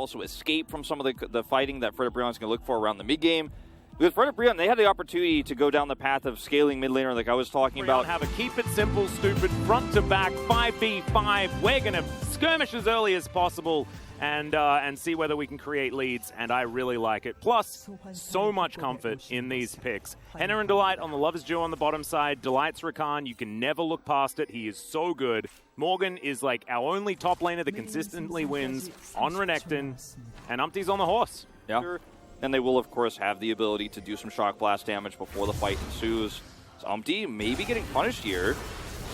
also escape from some of the fighting that Fred Brion's going to look for around the mid-game. With Fred Brion, they had the opportunity to go down the path of scaling mid laner like I was talking about. Have a keep it simple, stupid, front to back, 5v5. We're going to skirmish as early as possible and see whether we can create leads, and I really like it. Plus, so much comfort in these picks. Henna and Delight on the Lover's Duo on the bottom side. Delight's Rakan, you can never look past it. He is so good. Morgan is like our only top laner that consistently wins on Renekton, and Umpty's on the horse. Yeah. And they will, of course, have the ability to do some shock blast damage before the fight ensues. So Umpty may be getting punished here.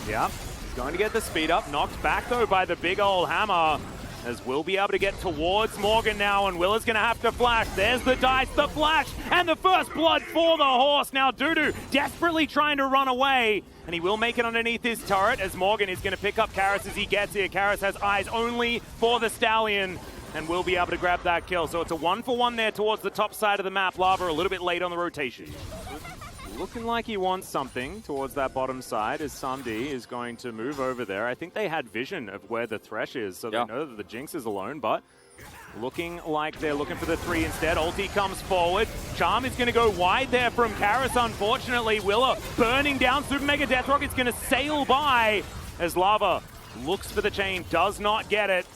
Yeah, he's going to get the speed up. Knocked back, though, by the big old hammer. As we'll be able to get towards Morgan now, and Will is going to have to flash. There's the dice, the flash, and the first blood for the horse. Now Dudu desperately trying to run away, and he will make it underneath his turret as Morgan is going to pick up Karis as he gets here. Karis has eyes only for the Stallion, and will be able to grab that kill. So it's a 1-for-1 there towards the top side of the map. Lava a little bit late on the rotation. Looking like he wants something towards that bottom side as Samdi is going to move over there. I think they had vision of where the Thresh is, so they know that the Jinx is alone, but looking like they're looking for the 3 instead. Ulti comes forward. Charm is going to go wide there from Karis, unfortunately. Willa burning down. Super Mega Death Rocket's going to sail by as Lava looks for the chain, does not get it.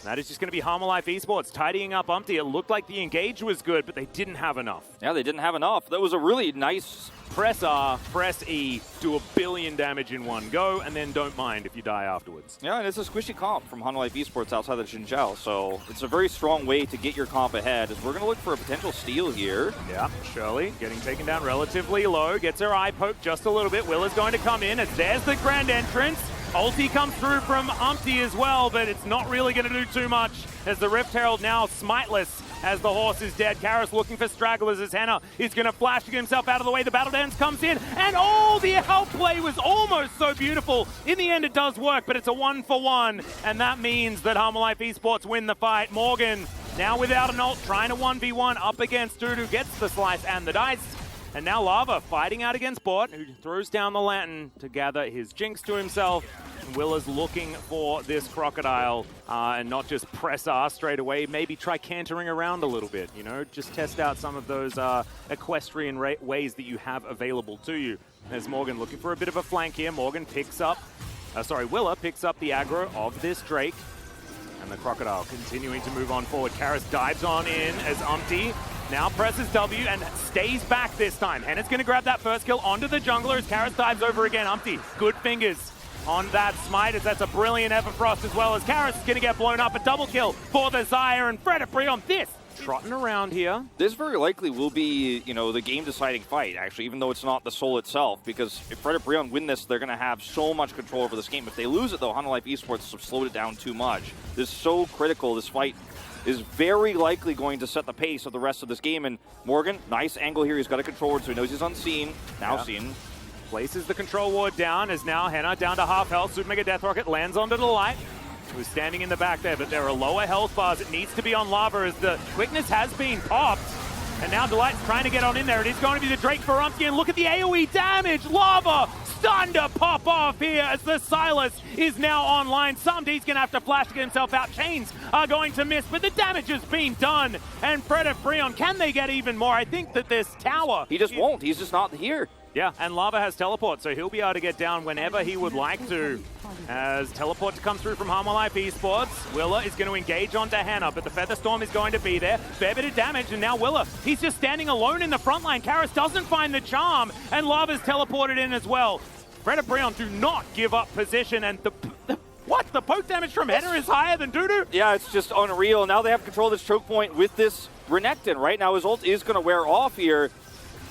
That is just going to be Harmolife Esports tidying up Umpty. It looked like the engage was good, but they didn't have enough. Yeah, they didn't have enough. That was a really nice... Press R, press E, do 1 billion damage in one go, and then don't mind if you die afterwards. Yeah, and it's a squishy comp from Harmolife Esports outside of Xinjiao, so it's a very strong way to get your comp ahead. As we're going to look for a potential steal here. Yeah, Shirley getting taken down relatively low, gets her eye poked just a little bit. Will is going to come in as there's the grand entrance. Ulti comes through from Umpty as well, but it's not really going to do too much as the Rift Herald now smiteless as the horse is dead. Karis looking for stragglers as Henna is going to flash to get himself out of the way. The Battle Dance comes in, and the outplay was almost so beautiful. In the end, it does work, but it's a 1-for-1, and that means that Harmolife Esports win the fight. Morgan, now without an ult, trying to 1v1 up against Dudu, gets the slice and the dice. And now Lava fighting out against Bot, who throws down the lantern to gather his Jinx to himself. And Will is looking for this Crocodile and not just press R straight away. Maybe try cantering around a little bit, you know, just test out some of those equestrian ways that you have available to you. There's Morgan looking for a bit of a flank here. Morgan picks up, Willa picks up the aggro of this Drake. And the Crocodile continuing to move on forward. Karis dives on in as Umpty now presses W and stays back this time. Henna's going to grab that first kill onto the jungler as Karis dives over again. Umpty, good fingers on that smite as that's a brilliant Everfrost as well as Karis is going to get blown up. A double kill for the Xayah and Fred Brion. This trotting around here. This very likely will be, you know, the game-deciding fight, actually, even though it's not the soul itself, because if Fred and Brion win this, they're going to have so much control over this game. If they lose it, though, Harmolife Esports have slowed it down too much. This is so critical. This fight is very likely going to set the pace of the rest of this game, and Morgan, nice angle here. He's got a control ward, so he knows he's unseen. Now seen. Places the control ward down, as now Henna down to half health. Super Mega Death Rocket lands onto the light. Who's standing in the back there, but there are lower health bars. It needs to be on Lava as the quickness has been popped. And now Delight's trying to get on in there. It is going to be the Drake for Umpty, and look at the AoE damage. Lava stunned to pop off here as the Silas is now online. Samdi's going to have to flash to get himself out. Chains are going to miss, but the damage has been done. And Fred and Brion, can they get even more? I think that this tower... He just won't. He's just not here. Yeah, and Lava has teleport, so he'll be able to get down whenever he would like to. As teleport to come through from Harmolife Esports, Willa is going to engage onto Henna, but the Featherstorm is going to be there. Fair bit of damage, and now Willa, he's just standing alone in the front line. Karis doesn't find the charm, and Lava's teleported in as well. Fred and Brion do not give up position, and the poke damage from Henna is higher than Dudu? Yeah, it's just unreal. Now they have control of this choke point with this Renekton. Right now his ult is going to wear off here.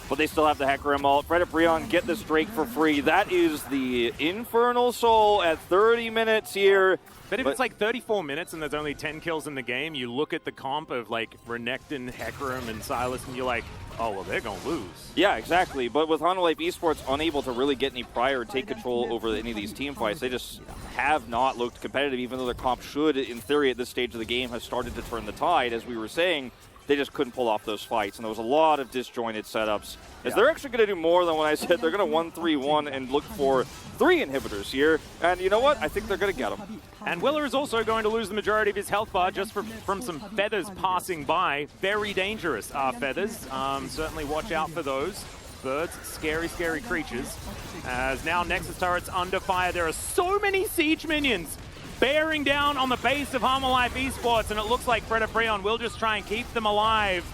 But they still have the Hecarim ult. Fred and Brion get this Drake for free. That is the Infernal Soul at 30 minutes here. But if it's like 34 minutes and there's only 10 kills in the game, you look at the comp of like Renekton, Hecarim, and Silas, and you're like, oh, well, they're going to lose. Yeah, exactly. But with Harmolife Esports unable to really get any prior or take control over any of these team fights, they just have not looked competitive, even though their comp should, in theory, at this stage of the game, have started to turn the tide. As we were saying, they just couldn't pull off those fights. And there was a lot of disjointed setups. As Yeah. they're actually going to do more than what I said. They're going to 1-3-1 and look for 3 inhibitors here. And you know what? I think they're going to get them. And Willer is also going to lose the majority of his health bar just from some feathers passing by. Very dangerous feathers. Certainly watch out for those. Birds, scary, scary creatures. As now Nexus turret's under fire. There are so many siege minions bearing down on the base of Harmalife Esports, and it looks like Predaprion will just try and keep them alive.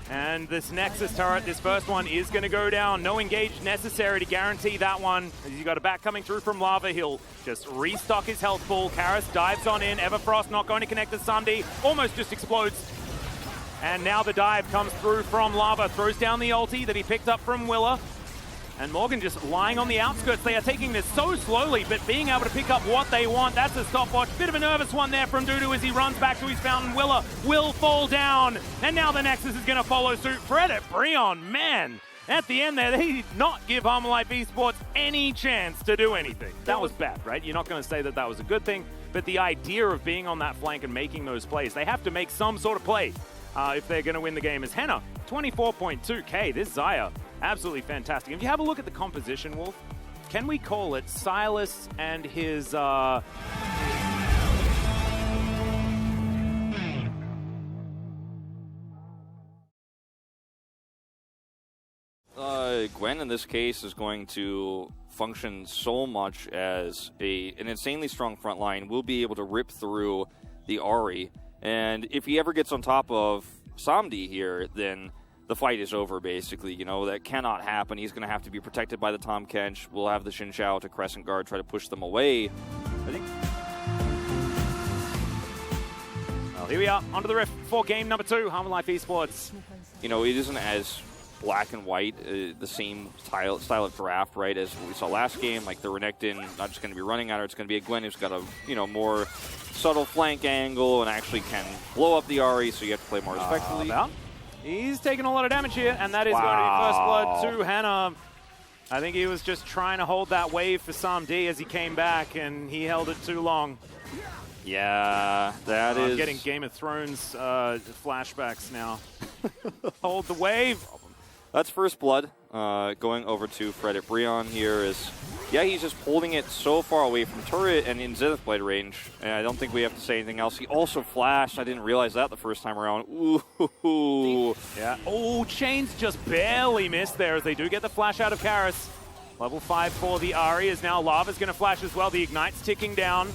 And this Nexus turret, this first one, is going to go down. No engage necessary to guarantee that one. As you got a back coming through from Lava, he'll just restock his health pool. Karis dives on in. Everfrost not going to connect to Sunday. Almost just explodes. And now the dive comes through from Lava. Throws down the ulti that he picked up from Willa. And Morgan just lying on the outskirts. They are taking this so slowly, but being able to pick up what they want, that's a stopwatch. Bit of a nervous one there from Dudu as he runs back to his fountain. Willa will fall down. And now the Nexus is going to follow suit. Predaprion, man. At the end there, they did not give Harmalife Esports any chance to do anything. That was bad, right? You're not going to say that that was a good thing, but the idea of being on that flank and making those plays, they have to make some sort of play if they're going to win the game. As Henna, 24.2k, this Xayah, absolutely fantastic. If you have a look at the composition, Wolf, can we call it Silas and his... Gwen in this case is going to function so much as an insanely strong front line. Will be able to rip through the Ahri, and if he ever gets on top of Samdi here, then the fight is over, basically. You know, that cannot happen. He's going to have to be protected by the Tahm Kench. We'll have the Xin Zhao to Crescent Guard, try to push them away. I think... Well, here we are, onto the rift for game number 2, Harmalife Esports. You know, it isn't as black and white, the same style of draft, right, as we saw last game. Like, the Renekton not just going to be running at her, it's going to be a Gwen who's got a, you know, more subtle flank angle and actually can blow up the Ahri, so you have to play more respectfully. He's taking a lot of damage here, and that is going to be first blood to Henna. I think he was just trying to hold that wave for Samdi as he came back, and he held it too long. Yeah, that is... I'm getting Game of Thrones flashbacks now. Hold the wave. That's first blood. Going over to Predaprion here is... Yeah, he's just holding it so far away from turret and in Zenith Blade range. And I don't think we have to say anything else. He also flashed. I didn't realize that the first time around. Ooh. Yeah. Oh, Chains just barely missed there as they do get the flash out of Karis. Level 5 for the Ahri is now Lava's going to flash as well. The Ignite's ticking down.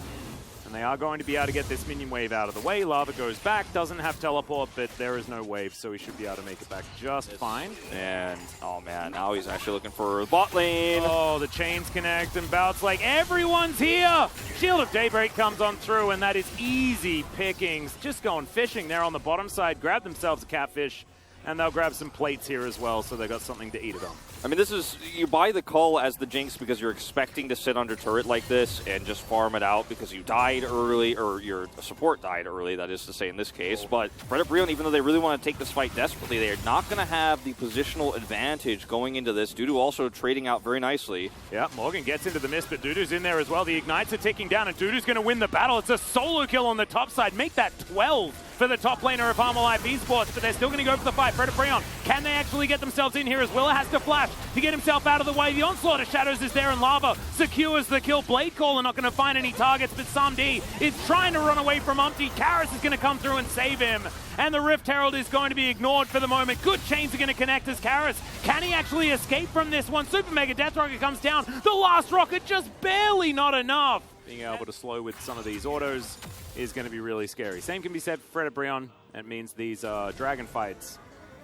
And they are going to be able to get this minion wave out of the way. Lava goes back, doesn't have teleport, but there is no wave, so he should be able to make it back just fine. And, oh man, now he's actually looking for a bot lane. Oh, the chains connect, and Bout's like, everyone's here! Shield of Daybreak comes on through, and that is easy pickings. Just going fishing there on the bottom side, grab themselves a catfish, and they'll grab some plates here as well, so they got something to eat it on. I mean, this is, you buy the call as the Jinx because you're expecting to sit under turret like this and just farm it out because you died early, or your support died early, that is to say in this case. But Predaprion, even though they really want to take this fight desperately, they are not going to have the positional advantage going into this. Dudu also trading out very nicely. Yeah, Morgan gets into the mist, but Dudu's in there as well. The Ignites are ticking down, and Dudu's going to win the battle. It's a solo kill on the top side. Make that 12 for the top laner of Harmalife Esports, but they're still going to go for the fight. Predaprion, can they actually get themselves in here as Willa has to flash to get himself out of the way. The onslaught of shadows is there, and Lava secures the kill. Blade Caller not going to find any targets, but Samdi is trying to run away from Umpty. Karis is going to come through and save him, and the Rift Herald is going to be ignored for the moment. Good chains are going to connect as Karis. Can he actually escape from this one? Super Mega Death Rocket comes down. The last rocket just barely not enough. Being able to slow with some of these autos is going to be really scary. Same can be said for Predaprion. That means these dragon fights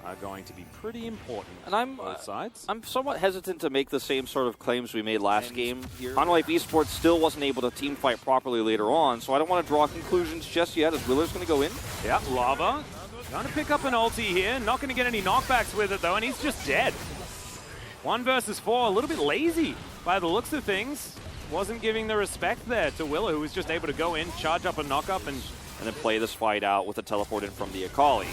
are going to be pretty important. And I'm both sides. I'm somewhat hesitant to make the same sort of claims we made last game. Harmalife Esports still wasn't able to team fight properly later on, so I don't want to draw conclusions just yet as Willer's going to go in. Yeah, Lava going to pick up an ulti here. Not going to get any knockbacks with it though, and he's just dead. 1 versus 4, a little bit lazy by the looks of things. Wasn't giving the respect there to Willa, who was just able to go in, charge up a knock-up, and then play this fight out with a teleport in from the Akali.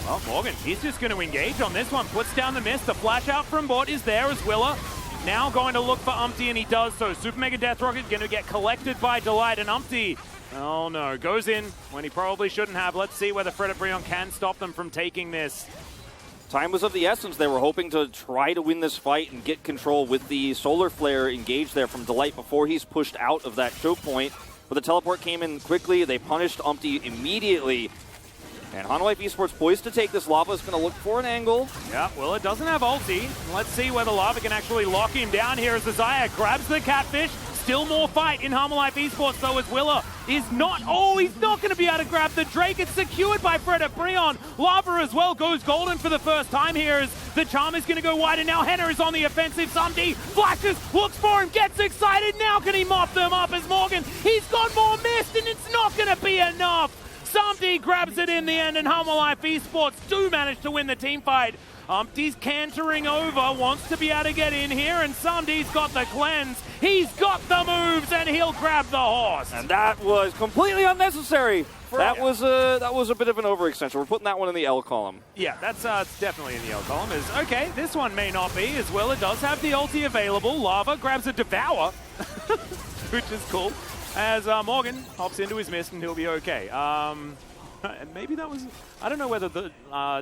Well, Morgan, he's just going to engage on this one. Puts down the mist. The flash out from bot is there as Willa. Now going to look for Umpty, and he does so. Super Mega Death Rocket going to get collected by Delight, and Umpty Oh no, goes in when he probably shouldn't have. Let's see whether Fred Brion can stop them from taking this. Time was of the essence. They were hoping to try to win this fight and get control with the Solar Flare engaged there from Delight before he's pushed out of that choke point. But the teleport came in quickly. They punished Umpty immediately. And Hanwha Esports poised to take this. Lava is going to look for an angle. Yeah, well, it doesn't have ulti. Let's see whether Lava can actually lock him down here as Zaya grabs the catfish. Still more fight in Hanwha Esports, though, as Willa is not... Oh, he's not going to be able to grab the Drake. It's secured by Fred Brion. Lava as well goes golden for the first time here as the Charm is going to go wide, and now Henna is on the offensive. Sumd flashes, looks for him, gets excited. Now can he mop them up as Morgan? He's got more mist, and it's not going to be enough. Sumd grabs it in the end, and Hanwha Esports do manage to win the team fight. Umpty's cantering over, wants to be able to get in here, and Sumd's got the cleanse. He's got the moves, and he'll grab the horse. And that was completely unnecessary. That was a bit of an overextension. We're putting that one in the L column. Yeah, that's definitely in the L column. Okay, this one may not be as well. It does have the ulti available. Lava grabs a Devour, which is cool. As Morgan hops into his mist, and he'll be okay. And maybe that was... I don't know whether the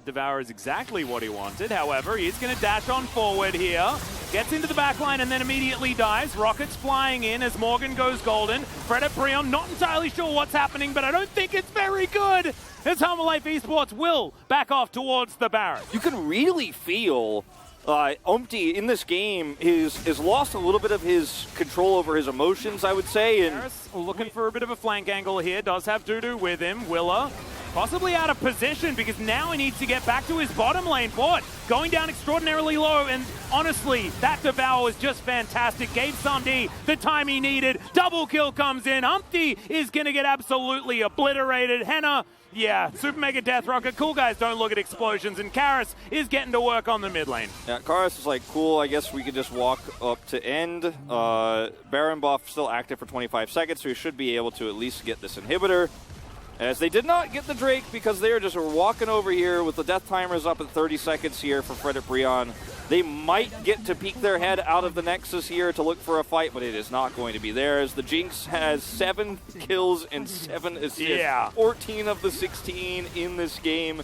Devour is exactly what he wanted. However, he's going to dash on forward here. Gets into the back line and then immediately dies. Rockets flying in as Morgan goes golden. Fred Brion, not entirely sure what's happening, but I don't think it's very good. As Hanwha Esports will back off towards the Baron. You can really feel... Umpty in this game is lost a little bit of his control over his emotions, I would say. And Harris looking for a bit of a flank angle here. Does have Dudu with him. Willa possibly out of position because now he needs to get back to his bottom lane for it. Going down extraordinarily low, and honestly, that Devour is just fantastic. Gave Sumd the time he needed. Double kill comes in. Umpty is going to get absolutely obliterated. Henna, yeah, Super Mega Death Rocket. Cool guys don't look at explosions, and Karis is getting to work on the mid lane. Yeah, Karis is like, cool, I guess we could just walk up to end. Baron buff still active for 25 seconds, so we should be able to at least get this inhibitor. As they did not get the Drake because they are just walking over here with the death timers up at 30 seconds here for Fred Brion. They might get to peek their head out of the Nexus here to look for a fight, but it is not going to be theirs. The Jinx has 7 kills and 7 assists. Yeah. 14 of the 16 in this game.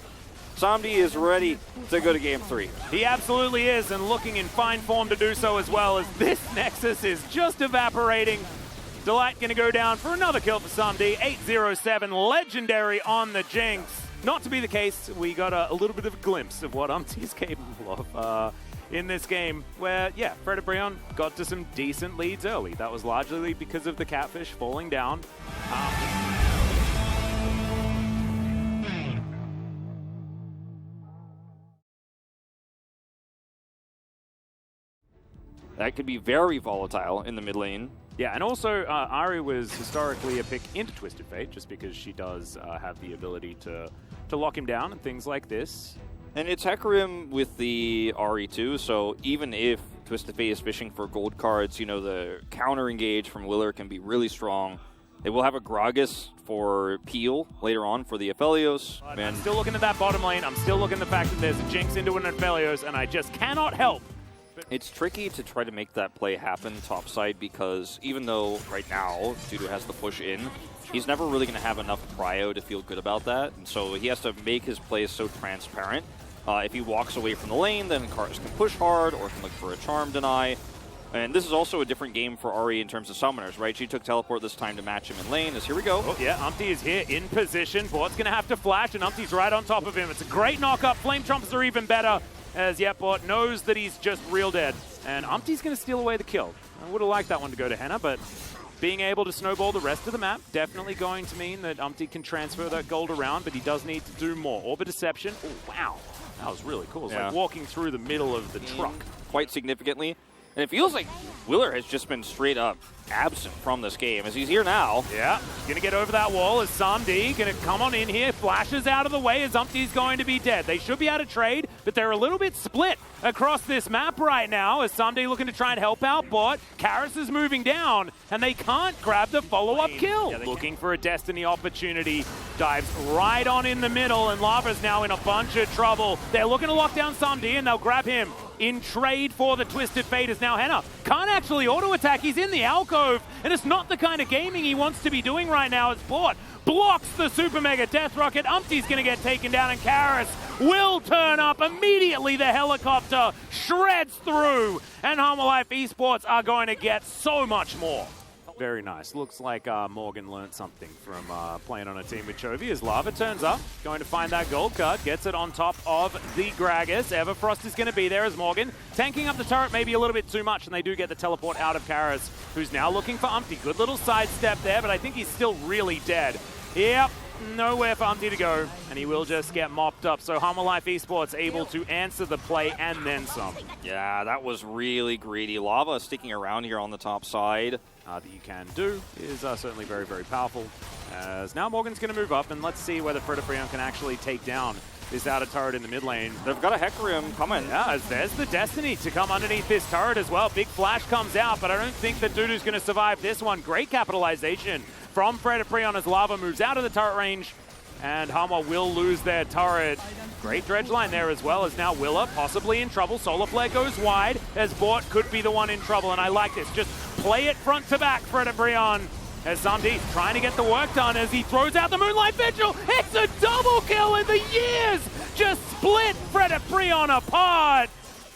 Sumd is ready to go to Game 3. He absolutely is, and looking in fine form to do so as well, as this Nexus is just evaporating. Delight going to go down for another kill for Sumd. 807, legendary on the Jinx. Not to be the case, we got a little bit of a glimpse of what Umpty's capable of in this game, where, yeah, Fred Brion got to some decent leads early. That was largely because of the catfish falling down. That could be very volatile in the mid lane. Yeah, and also Ari was historically a pick into Twisted Fate just because she does have the ability to lock him down and things like this. And it's Hecarim with the RE2, so even if Twisted Fate is fishing for gold cards, you know, the counter engage from Willer can be really strong. They will have a Gragas for Peel later on for the Aphelios. I'm still looking at that bottom lane. I'm still looking at the fact that there's a Jinx into an Aphelios, and I just cannot help. It's tricky to try to make that play happen topside because even though right now Dudu has the push in, he's never really going to have enough prio to feel good about that. And so he has to make his plays so transparent. If he walks away from the lane, then Karis can push hard or can look for a charm deny. And this is also a different game for Ari in terms of summoners, right? She took teleport this time to match him in lane. As here we go. Oh, yeah, Umpty is here in position. Bort's going to have to flash, and Umpty's right on top of him. It's a great knock-up. Flame Trumps are even better. As Bort knows that he's just real dead. And Umpty's going to steal away the kill. I would have liked that one to go to Henna, but being able to snowball the rest of the map definitely going to mean that Umpty can transfer that gold around, but he does need to do more. Orbit Deception. Oh, wow. That was really cool. It's like walking through the middle of the truck. Quite significantly. And it feels like Willer has just been straight up absent from this game as he's here now. Yeah, going to get over that wall as Sumd going to come on in here, flashes out of the way as Umpty's going to be dead. They should be able to trade, but they're a little bit split across this map right now as Sumd looking to try and help out, but Karis is moving down and they can't grab the follow-up kill. Yeah, looking for a Destiny opportunity, dives right on in the middle, and Lava's now in a bunch of trouble. They're looking to lock down Sumd and they'll grab him. in trade for the Twisted Fate is now Henna. Can't actually auto-attack. He's in the alcove, and it's not the kind of gaming he wants to be doing right now. It's Bort blocks the Super Mega Death Rocket. Umpty's going to get taken down, and Karis will turn up immediately. The helicopter shreds through, and Life Esports are going to get so much more. Very nice. Looks like Morgan learned something from playing on a team with Chovy as Lava turns up, going to find that gold card, gets it on top of the Gragas. Everfrost is going to be there as Morgan, tanking up the turret maybe a little bit too much, and they do get the teleport out of Karis, who's now looking for Umpty. Good little sidestep there, but I think he's still really dead. Yep, nowhere for Umpty to go, and he will just get mopped up. So Life Esports able to answer the play and then some. Yeah, that was really greedy. Lava sticking around here on the top side. That you can do is certainly very, very powerful. As now Morgan's going to move up, and let's see whether Fredabrion can actually take down this outer turret in the mid lane. They've got a Hecarim coming. Yeah, as there's the Destiny to come underneath this turret as well. Big flash comes out, but I don't think that Dudu's going to survive this one. Great capitalization from Fredabrion as Lava moves out of the turret range, and Hanwha will lose their turret. Great dredge line there as well, as now Willa possibly in trouble. Solar Flare goes wide, as Bort could be the one in trouble, and I like this. Just play it front to back, Fredabrion, as Zamdi trying to get the work done as he throws out the Moonlight Vigil. It's a double kill, and the years just split Fredabrion apart.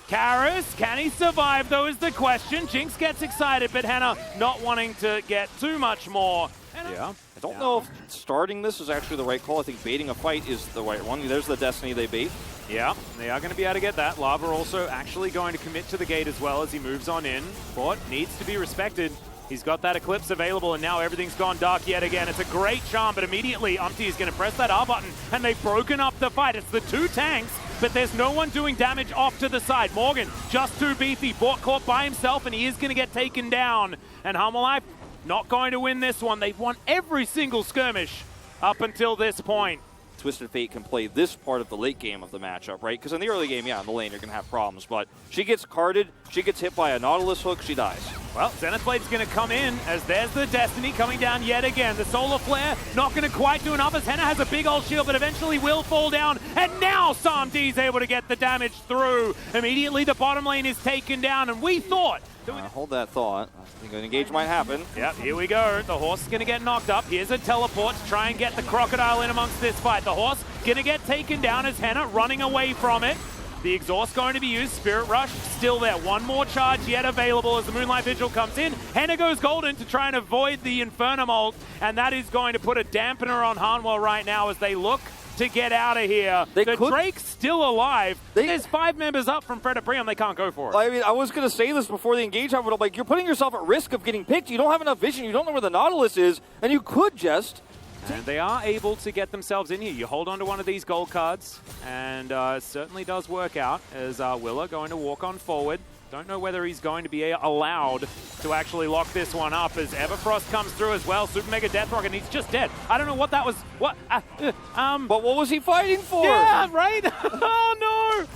Karis, can he survive though is the question. Jinx gets excited, but Hannah not wanting to get too much more. Yeah. I don't know if starting this is actually the right call. I think baiting a fight is the right one. There's the Destiny they bait. Yeah, they are going to be able to get that. Lava also actually going to commit to the gate as well as he moves on in. Bort needs to be respected. He's got that Eclipse available, and now everything's gone dark yet again. It's a great charm, but immediately Umpty is going to press that R button, and they've broken up the fight. It's the two tanks, but there's no one doing damage off to the side. Morgan, just too beefy. Bort caught by himself, and he is going to get taken down. And Life not going to win this one. They've won every single skirmish up until this point. Twisted Fate can play this part of the late game of the matchup, right? Because in the early game, yeah, in the lane, you're going to have problems. But she gets carded, she gets hit by a Nautilus hook, she dies. Well, Zenith Blade's going to come in as there's the Destiny coming down yet again. The Solar Flare not going to quite do enough as Henna has a big old shield, but eventually will fall down. And now Samdi's able to get the damage through. Immediately the bottom lane is taken down, and we thought... hold that thought. I think an engage might happen. Yep, here we go. The horse is going to get knocked up. Here's a teleport to try and get the Crocodile in amongst this fight. The horse going to get taken down as Henna running away from it. The exhaust going to be used. Spirit Rush still there. One more charge yet available as the Moonlight Vigil comes in. Henna goes golden to try and avoid the Infernum ult, and that is going to put a dampener on Hanwha right now as they look to get out of here. Drake's still alive. There's 5 members up from Fredabrion. They can't go for it. I mean, I was going to say this before the engage happened, but I'm like, you're putting yourself at risk of getting picked. You don't have enough vision. You don't know where the Nautilus is, and you could just... And they are able to get themselves in here. You hold on to one of these gold cards, and it certainly does work out as Willa going to walk on forward. Don't know whether he's going to be allowed to actually lock this one up as Everfrost comes through as well. Super Mega Death Rocket, and he's just dead. I don't know what that was. What? But what was he fighting for? Yeah, right? Oh, no.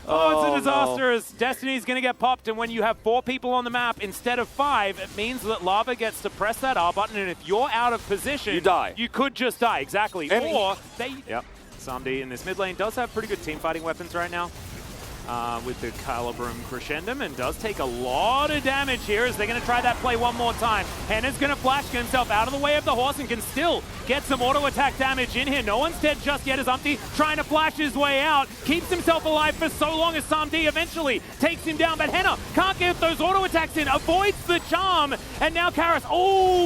Oh, it's a disaster as Destiny's going to get popped, and when you have 4 people on the map instead of 5, it means that Lava gets to press that R button, and if you're out of position, you die. You could just die, exactly. And or they... Yep. Samdi in this mid lane does have pretty good team fighting weapons right now. With the Calibrum Crescendum, and does take a lot of damage here as they're going to try that play one more time. Henna's going to flash, get himself out of the way of the horse, and can still get some auto attack damage in here. No one's dead just yet as Umpty trying to flash his way out. Keeps himself alive for so long as Samdi eventually takes him down, but Henna can't get those auto attacks in, avoids the charm, and now Karis,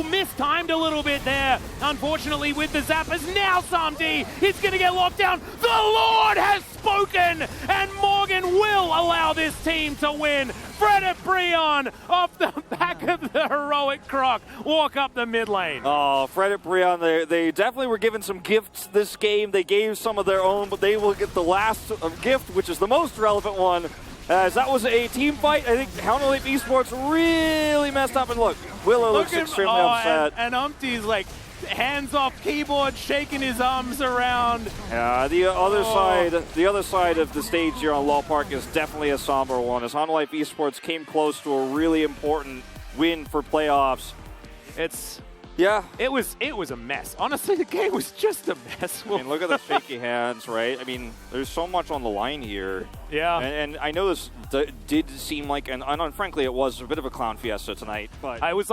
mistimed a little bit there, unfortunately, with the zappers. Now Samdi is going to get locked down. The Lord has spoken, and Morgan will allow this team to win. Fredabrion off the back of the heroic Croc walk up the mid lane. Oh, Fredabrion, they definitely were given some gifts this game. They gave some of their own, but they will get the last gift, which is the most relevant one. As that was a team fight, I think Life Esports really messed up. And look, Willow looks extremely upset. And Umpty's like, hands off keyboard, shaking his arms around. Yeah, the other side of the stage here on Law Park is definitely a somber one, as Life Esports came close to a really important win for playoffs. It's Yeah. It was a mess. Honestly, the game was just a mess. I mean, look at the shaky hands, right? I mean, there's so much on the line here. Yeah. And I know this did seem like, and frankly, it was a bit of a clown fiesta tonight. But I was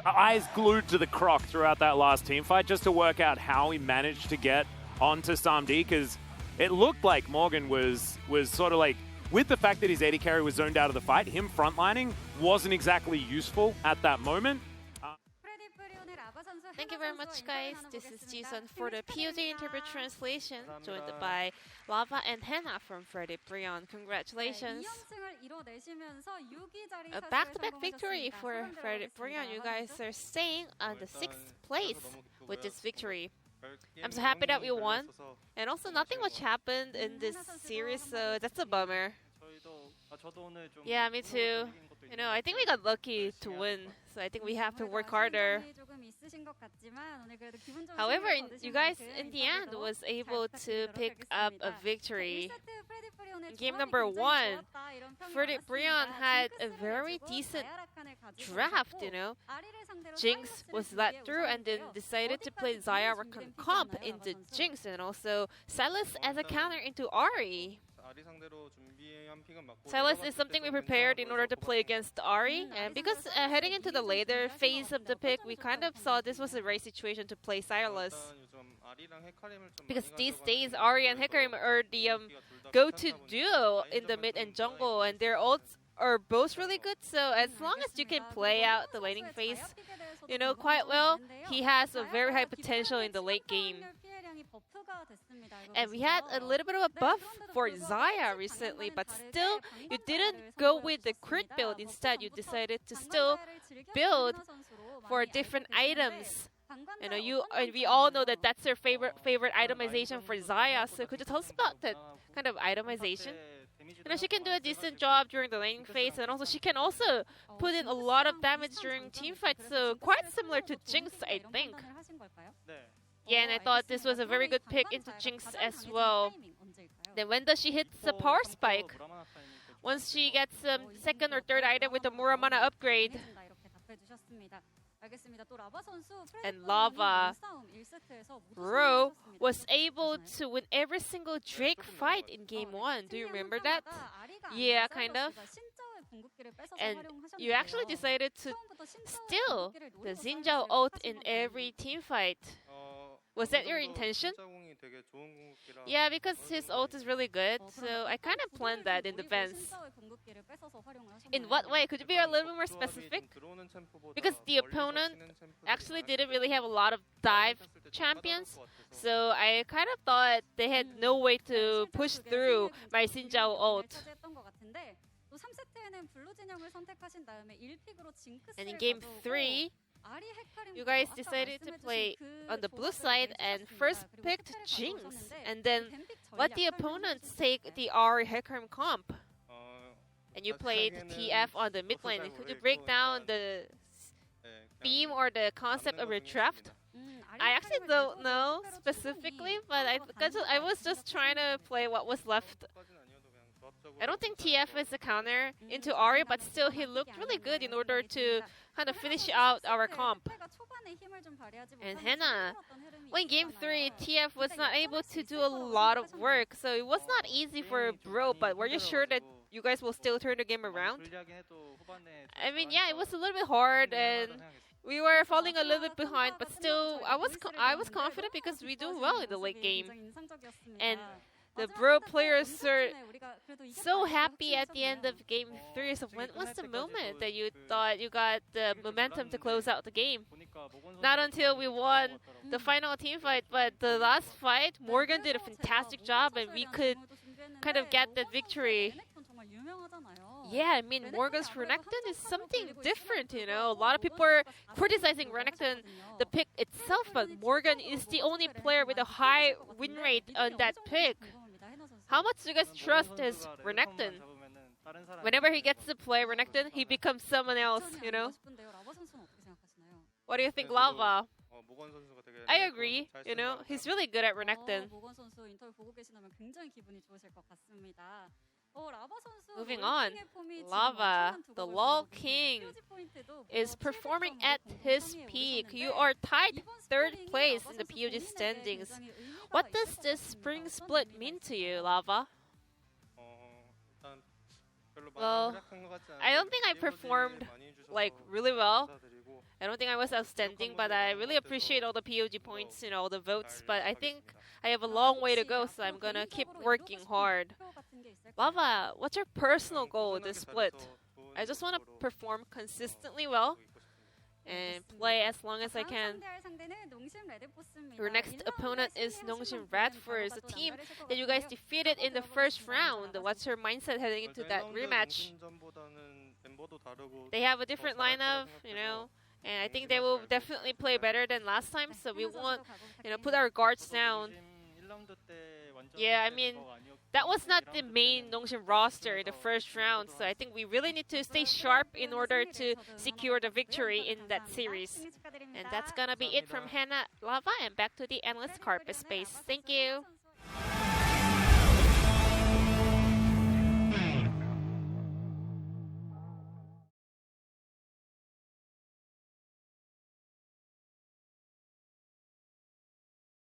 eyes glued to the croc throughout that last team fight just to work out how he managed to get onto Samdi, because it looked like Morgan was sort of like, with the fact that his AD carry was zoned out of the fight, him frontlining wasn't exactly useful at that moment. Thank you very much, guys. This is Jisun for the POJ interpret translation, joined by Lava and Hannah from Freddy Brion. Congratulations. A back-to-back victory for Freddy Brion. You guys are staying on the 6th place with this victory. I'm so happy that we won. And also, nothing much happened in this series, so that's a bummer. Yeah, me too. You know, I think we got lucky to win, so I think we have to work harder. However, you guys in the end was able to pick up a victory. In game number 1, Freddy Brion had a very decent draft, you know. Jinx was let through and then decided to play Xayah comp into Jinx, and also Silas as a counter into Ahri. Silas is something we prepared in order to play against Ahri, and because heading into the later phase of the pick, we kind of saw this was a right situation to play Silas. Because these days, Ahri and Hecarim are the go-to duo in the mid and jungle, and their ults are both really good, so as long as you can play out the laning phase, you know, quite well, he has a very high potential in the late game. And we had a little bit of a buff for Xayah recently, but still, you didn't go with the crit build. Instead, you decided to still build for different items. You know, we all know that that's your favorite itemization for Xayah. So could you tell us about that kind of itemization? You know, she can do a decent job during the laning phase, and also she can also put in a lot of damage during team fights. So quite similar to Jinx, I think. Yeah, and I thought this was a very good pick into Jinx as well. Then when does she hit the power spike? Once she gets second or third item with the Muramana upgrade. And Lava Bro was able to win every single Drake fight in game 1. Do you remember that? Yeah, kind of. And you actually decided to steal the Xinjiao ult in every team fight. Was that your intention? Yeah, because his ult is really good, so I kind of planned that in advance. In what way? Could you be a little bit more specific? Because the opponent actually didn't really have a lot of dive champions, so I kind of thought they had no way to push through my Xinjiao ult. And in game 3, you guys decided to play on the blue side and first picked Jinx, and then let the opponents take the Ahri Hecarim comp. And you played TF on the mid lane. Could you break down the theme or the concept of your draft? I actually don't know specifically, but I was just trying to play what was left. I don't think TF is a counter into Ahri, but still he looked really good in order to kind of finish out our comp. And Hannah, well, in game 3, TF was not able to do a lot of work, so it was not easy for Bro, but were you sure that you guys will still turn the game around? I mean, yeah, it was a little bit hard, and we were falling a little bit behind, but still, I was confident because we do well in the late game. And the Bro players are so happy at the end of game 3. So when was the moment that you thought you got the momentum to close out the game? Not until we won the final team fight, but the last fight, Morgan did a fantastic job and we could kind of get that victory. Yeah, I mean, Morgan's Renekton is something different, you know. A lot of people are criticizing Renekton, the pick itself, but Morgan is the only player with a high win rate on that pick. How much do you guys trust his Renekton? Whenever he gets to play Renekton, he becomes someone else, you know? What do you think, Lava? I agree, you know, he's really good at Renekton. Moving on, Lava, the LoL King, is performing at his peak. You are tied 3rd place in the POG standings. What does this spring split mean to you, Lava? Well, I don't think I performed like really well. I don't think I was outstanding, but I really appreciate all the POG points, all the votes. But I think I have a long way to go, so I'm gonna keep working hard. Lava, what's your personal goal with this split? I just want to perform consistently well and play as long as I can. Your next opponent is Nongshim Radford, a team that you guys defeated in the first round. What's your mindset heading into that rematch? They have a different lineup, and I think they will definitely play better than last time, so we won't, put our guards down. Yeah, I mean, that was not the main Nongshim roster in the first round, so I think we really need to stay sharp in order to secure the victory in that series. And that's gonna be it from Hannah, Lava, and back to the analyst carpet space. Thank you.